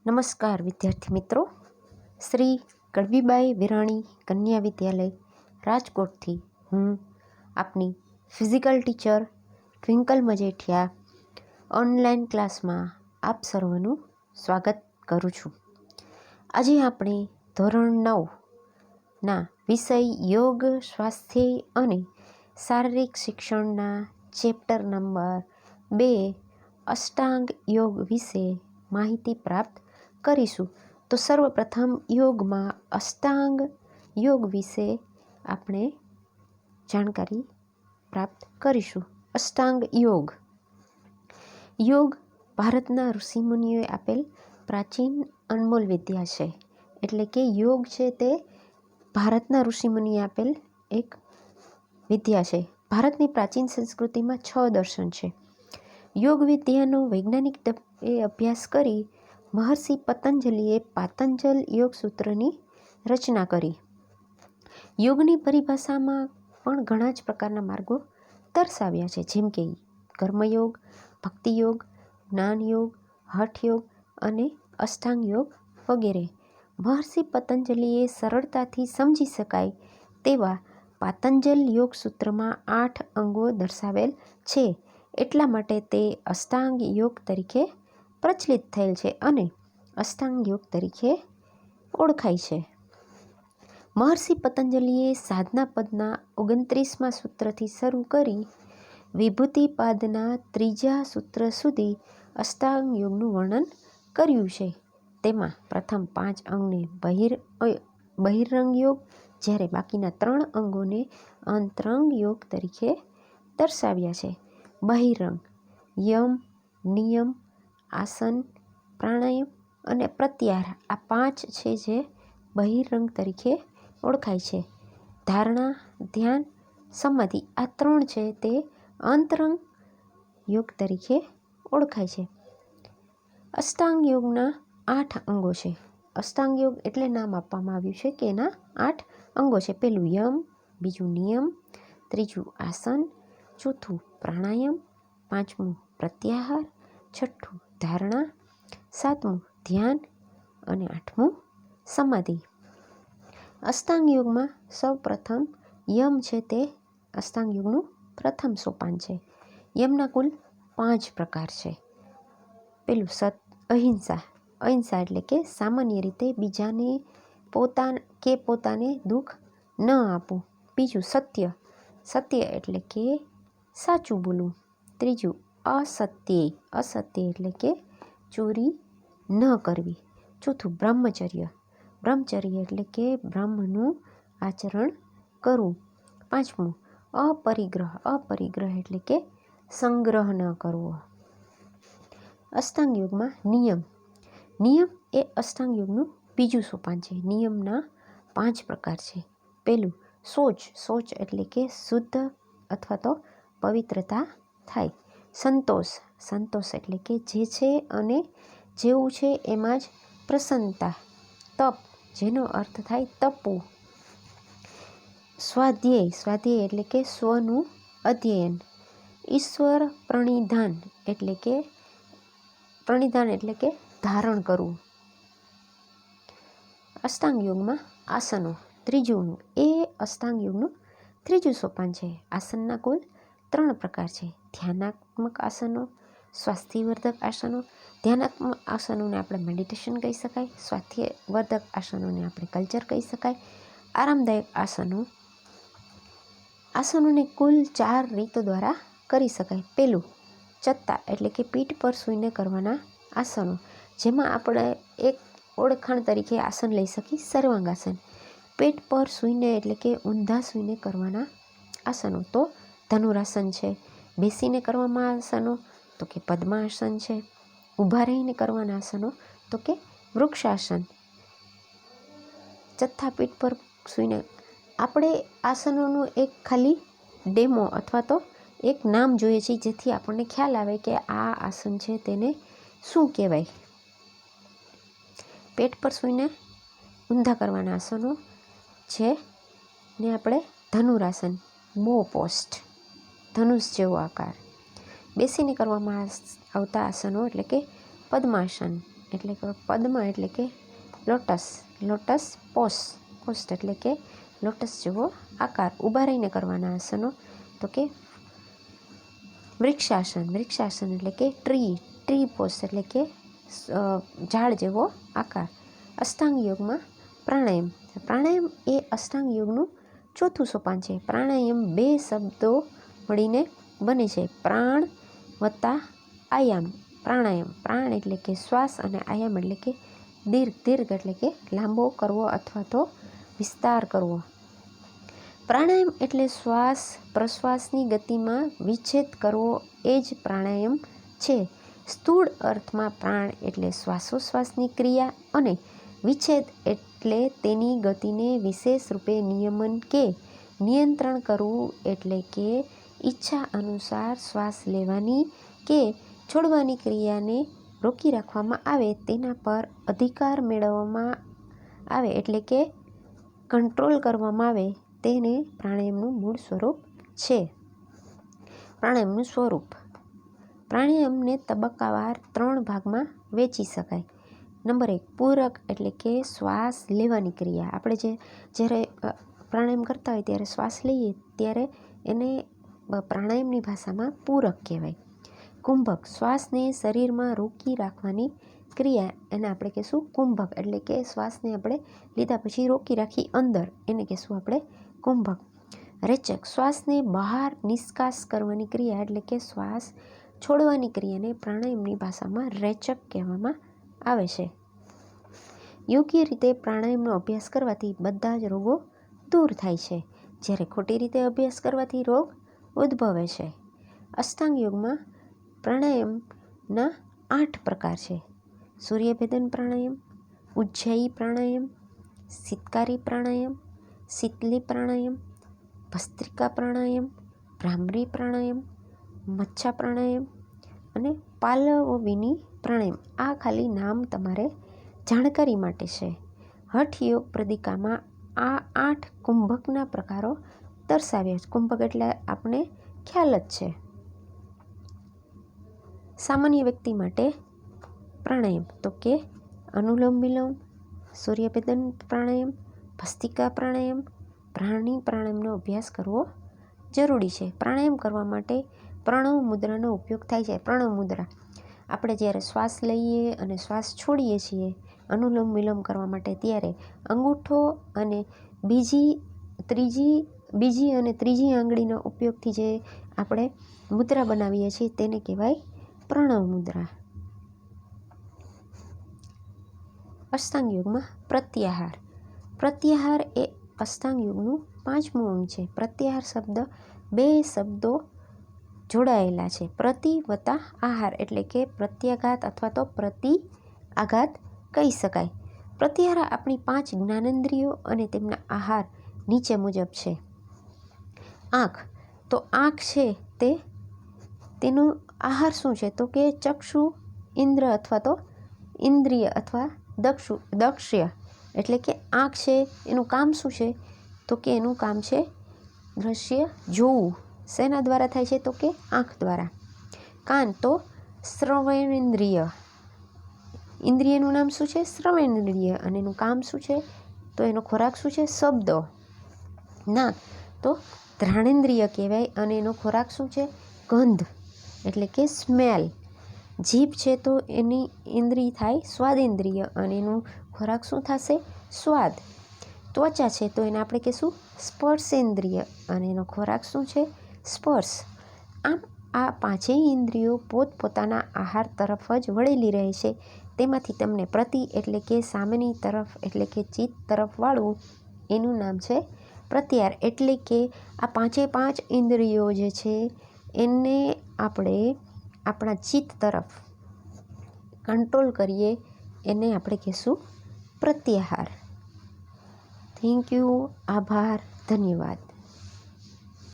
નમસ્કાર વિદ્યાર્થી મિત્રો, શ્રી કડવીબાઈ વિરાણી કન્યા વિદ્યાલય રાજકોટથી હું આપની physical teacher twinkle Majethia online ક્લાસમાં આપ સર્વનું સ્વાગત કરું છું. આજે આપણે ધોરણ 9ના વિષય યોગ, સ્વાસ્થ્ય અને શારીરિક શિક્ષણના ચેપ્ટર નંબર 2 અષ્ટાંગ યોગ વિશે માહિતી પ્રાપ્ત કરીશું. તો સર્વપ્રથમ યોગમાં અષ્ટાંગ યોગ વિશે આપણે જાણકારી પ્રાપ્ત કરીશું. અષ્ટાંગ યોગ ભારતના ઋષિમુનિઓએ આપેલ પ્રાચીન અનમોલ વિદ્યા છે. એટલે કે યોગ છે તે ભારતના ઋષિમુનિએ આપેલ એક વિદ્યા છે. ભારતની પ્રાચીન સંસ્કૃતિમાં 6 દર્શન છે. યોગ વિદ્યાનો વૈજ્ઞાનિક અભ્યાસ કરી મહર્ષિ પતંજલિએ પાતંજલ યોગ સૂત્રની રચના કરી. યોગની પરિભાષામાં પણ ઘણા જ પ્રકારના માર્ગો દર્શાવ્યા છે, જેમ કે કર્મયોગ, ભક્તિ યોગ, જ્ઞાન યોગ, હઠ યોગ અને અષ્ટાંગ યોગ વગેરે. મહર્ષિ પતંજલિએ સરળતાથી સમજી શકાય તેવા પાતંજલ યોગ સૂત્રમાં 8 અંગો દર્શાવેલ છે. એટલા માટે તે અષ્ટાંગ યોગ તરીકે પ્રચલિત થયેલ છે અને અષ્ટાંગ યોગ તરીકે ઓળખાય છે. મહર્ષિ પતંજલિએ સાધના પદના 29મા સૂત્રથી શરૂ કરી વિભૂતિપાદના 3જા સૂત્ર સુધી અષ્ટાંગ યોગનું વર્ણન કર્યું છે. તેમાં પ્રથમ 5 અંગને બહિરંગ યોગ, જ્યારે બાકીના 3 અંગોને અંતરંગ યોગ તરીકે દર્શાવ્યા છે. બહિરંગ યમ, નિયમ, આસન, પ્રાણાયામ અને પ્રત્યાહાર, આ 5 છે જે બહિરંગ તરીકે ઓળખાય છે. ધારણા, ધ્યાન, સમાધિ, આ 3 છે તે અંતરંગ યોગ તરીકે ઓળખાય છે. અષ્ટાંગ યોગના 8 અંગો છે. અષ્ટાંગ યોગ એટલે નામ આપવામાં આવ્યું છે કે એના 8 અંગો છે. પહેલું યમ, બીજું નિયમ, ત્રીજું આસન, ચોથું પ્રાણાયામ, પાંચમું પ્રત્યાહાર, છઠ્ઠું ધારણા, સાતમું ધ્યાન અને આઠમું સમાધિ. અષ્ટાંગ યોગમાં સૌ પ્રથમ યમ છે તે અષ્ટાંગ યોગનું પ્રથમ સોપાન છે. યમના કુલ 5 પ્રકાર છે. પેલું અહિંસા. અહિંસા એટલે કે સામાન્ય રીતે બીજાને પોતાને દુઃખ ન આપવું. બીજું સત્ય. સત્ય એટલે કે સાચું બોલવું. ત્રીજું અસત્ય. અસત્ય એટલે કે ચોરી ન કરવી. ચોથું બ્રહ્મચર્ય. બ્રહ્મચર્ય એટલે કે બ્રહ્મનું આચરણ કરવું. પાંચમું અપરિગ્રહ. અપરિગ્રહ એટલે કે સંગ્રહ ન કરવો. અષ્ટાંગ યોગમાં નિયમ. નિયમ એ અષ્ટાંગ યોગનું બીજું સોપાન છે. નિયમના 5 પ્રકાર છે. પહેલું શૌચ. શૌચ એટલે કે શુદ્ધ અથવા તો પવિત્રતા થાય. સંતોષ. સંતોષ એટલે કે જે છે અને જેવું છે એમાં જ પ્રસન્નતા. તપ, જેનો અર્થ થાય તપવું. સ્વાધ્યાય. સ્વાધ્યાય એટલે કે સ્વનું અધ્યયન. ઈશ્વર પ્રણિધાન એટલે કે ધારણ કરવું. અષ્ટાંગ યોગમાં આસનો. ત્રીજું અંગ એ અષ્ટાંગ યોગનું ત્રીજું સોપાન છે. આસનના કુલ 3 પ્રકાર છે. ધ્યાનાત્મક આસનો, સ્વાસ્થ્યવર્ધક આસનો. ધ્યાનાત્મક આસનોને આપણે મેડિટેશન કહી શકાય. સ્વાસ્થ્યવર્ધક આસનોને આપણે કલ્ચર કહી શકાય. આરામદાયક આસનોને કુલ 4 રીતો દ્વારા કરી શકાય. પહેલું ચત્તા એટલે કે પીઠ પર સૂઈને કરવાના આસનો, જેમાં આપણે એક ઓળખાણ તરીકે આસન લઈ શકીએ સર્વાંગાસન. પેટ પર સૂઈને એટલે કે ઊંધા સૂઈને કરવાના આસનો તો ધનુરાસન છે. બેસીને કરવામાં આસનો તો કે પદ્માસન છે. ઊભા રહીને કરવાના આસનો તો કે વૃક્ષાસન. ચત્થા પીઠ પર સૂઈને આપણે આસનોનું એક ખાલી ડેમો અથવા તો એક નામ જોઈએ છે, જેથી આપણને ખ્યાલ આવે કે આ આસન છે તેને શું કહેવાય. પેટ પર સૂઈને ઊંધા કરવાના આસનો છે ને આપણે ધનુરાસન, બો પોસ્ટ, ધનુષ જેવો આકાર. બેસીને કરવામાં આવતા આસનો એટલે કે પદ્માસન, એટલે કે પદ્મ એટલે કે લોટસ, લોટસ પોસ્ટ એટલે કે લોટસ જેવો આકાર, ઊભા રહીને કરવાના આસનો તો કે વૃક્ષાસન એટલે કે ટ્રી પોઝ એટલે કે ઝાડ જેવો આકાર. અષ્ટાંગ યોગમાં પ્રાણાયામ એ અષ્ટાંગ યોગનું ચોથું સોપાન છે. પ્રાણાયામ 2 શબ્દો મળીને બને છે, પ્રાણ વત્તા આયામ. પ્રાણ એટલે કે શ્વાસ અને આયામ એટલે કે દીર્ઘ એટલે કે લાંબો કરવો અથવા તો વિસ્તાર કરવો. પ્રાણાયામ એટલે શ્વાસ પ્રશ્વાસની ગતિમાં વિચ્છેદ કરવો, એ જ પ્રાણાયામ છે. સ્થૂળ અર્થમાં પ્રાણ એટલે શ્વાસોશ્વાસની ક્રિયા અને વિચ્છેદ એટલે તેની ગતિને વિશેષ રૂપે નિયમન કે નિયંત્રણ કરવું, એટલે કે ઈચ્છા અનુસાર શ્વાસ લેવાની કે છોડવાની ક્રિયાને રોકી રાખવામાં આવે, તેના પર અધિકાર મેળવવામાં આવે એટલે કે કંટ્રોલ કરવામાં આવે, તેને પ્રાણાયામનું મૂળ સ્વરૂપ છે. પ્રાણાયામનું સ્વરૂપ. પ્રાણાયામને તબક્કાવાર 3 ભાગમાં વહેંચી શકાય. નંબર 1, પૂરક એટલે કે શ્વાસ લેવાની ક્રિયા. આપણે જ્યારે પ્રાણાયામ કરતા હોય ત્યારે શ્વાસ લઈએ ત્યારે એને પ્રાણાયામની ભાષામાં પૂરક કહેવાય. કુંભક, શ્વાસને શરીરમાં રોકી રાખવાની ક્રિયા, એને આપણે કહીશું કુંભક, એટલે કે શ્વાસને આપણે લીધા પછી રોકી રાખી અંદર, એને કહીશું આપણે કુંભક. રેચક, શ્વાસને બહાર નિષ્કાસ કરવાની ક્રિયા એટલે કે શ્વાસ છોડવાની ક્રિયાને પ્રાણાયામની ભાષામાં રેચક કહેવામાં આવે છે. યોગ્ય રીતે પ્રાણાયામનો અભ્યાસ કરવાથી બધા જ રોગો દૂર થાય છે, જ્યારે ખોટી રીતે અભ્યાસ કરવાથી રોગ ઉદ્ભવે છે. અષ્ટાંગ યોગમાં પ્રાણાયામના 8 પ્રકાર છે. સૂર્યભેદન પ્રાણાયામ, ઉજ્જાયી પ્રાણાયામ, શીતકારી પ્રાણાયામ, શીતલી પ્રાણાયામ, ભસ્ત્રિકા પ્રાણાયામ, ભ્રામરી પ્રાણાયામ, મચ્છા પ્રાણાયામ અને પાલવવિની પ્રાણાયામ. આ ખાલી નામ તમારે જાણકારી માટે છે. હઠ યોગ પ્રદિકામાં આ 8 કુંભકના પ્રકારો દર્શાવ્યા છે. કુંભક એટલે આપણે ખ્યાલ જ છે. સામાન્ય વ્યક્તિ માટે પ્રાણાયામ તો કે અનુલોમ વિલોમ, સૂર્યભેદન પ્રાણાયામ, ભસ્ત્રિકા પ્રાણાયામ, ભ્રામરી પ્રાણાયામનો અભ્યાસ કરવો જરૂરી છે. પ્રાણાયામ કરવા માટે પ્રણવ મુદ્રાનો ઉપયોગ થાય છે. પ્રણવ મુદ્રા આપણે જ્યારે શ્વાસ લઈએ અને શ્વાસ છોડીએ છીએ અનુલોમ વિલોમ કરવા માટે, ત્યારે અંગૂઠો અને બીજી અને ત્રીજી આંગળીના ઉપયોગથી જે આપણે મુદ્રા બનાવીએ છીએ તેને કહેવાય પ્રણવ મુદ્રા. અષ્ટાંગ યોગમાં પ્રત્યાહાર. પ્રત્યાહાર એ અષ્ટાંગ યોગનું 5મું અંગ છે. પ્રત્યાહાર શબ્દ 2 શબ્દો જોડાયેલા છે. પ્રતિ વત્તા આહાર એટલે કે પ્રત્યાઘાત અથવા તો પ્રતિ આઘાત કહી શકાય. પ્રત્યાહાર આપણી 5 જ્ઞાનેન્દ્રિયો અને તેમના આહાર નીચે મુજબ છે. આંખ, તો આંખ છે તેનો આહાર શું છે તો કે ચક્ષુ ઇન્દ્ર અથવા તો ઇન્દ્રિય અથવા દક્ષ્ય, એટલે કે આંખ છે એનું કામ શું છે તો કે એનું કામ છે દ્રશ્ય જોવું. શેના દ્વારા થાય છે તો કે આંખ દ્વારા. કાન તો શ્રવણેન્દ્રિય, ઇન્દ્રિયનું નામ શું છે શ્રવણેન્દ્રિય, અને એનું કામ શું છે તો એનો ખોરાક શું છે શબ્દો. નાક તો ઘ્રાણેન્દ્રિય કહેવાય અને એનો ખોરાક શું છે ગંધ એટલે કે સ્મેલ. જીભ છે તો એની ઇન્દ્રિય થાય સ્વાદેન્દ્રિય અને એનું ખોરાક શું થશે સ્વાદ. ત્વચા છે તો એને આપણે કહીશું સ્પર્શેન્દ્રિય અને એનો ખોરાક શું છે સ્પર્શ. આમ આ 5 ઇન્દ્રિયો પોતપોતાના આહાર તરફ જ વળેલી રહે છે. તેમાંથી તમને પ્રતિ એટલે કે સામેની તરફ એટલે કે ચિત્ત તરફ વાળવું એનું નામ છે પ્રત્યાહાર. એટલે કે આ 5 ઇન્દ્રિયો જે છે એને આપણે આપણા ચિત્ત તરફ કંટ્રોલ કરીએ એને આપણે કહીશું પ્રત્યાહાર. Thank you. આભાર. ધન્યવાદ.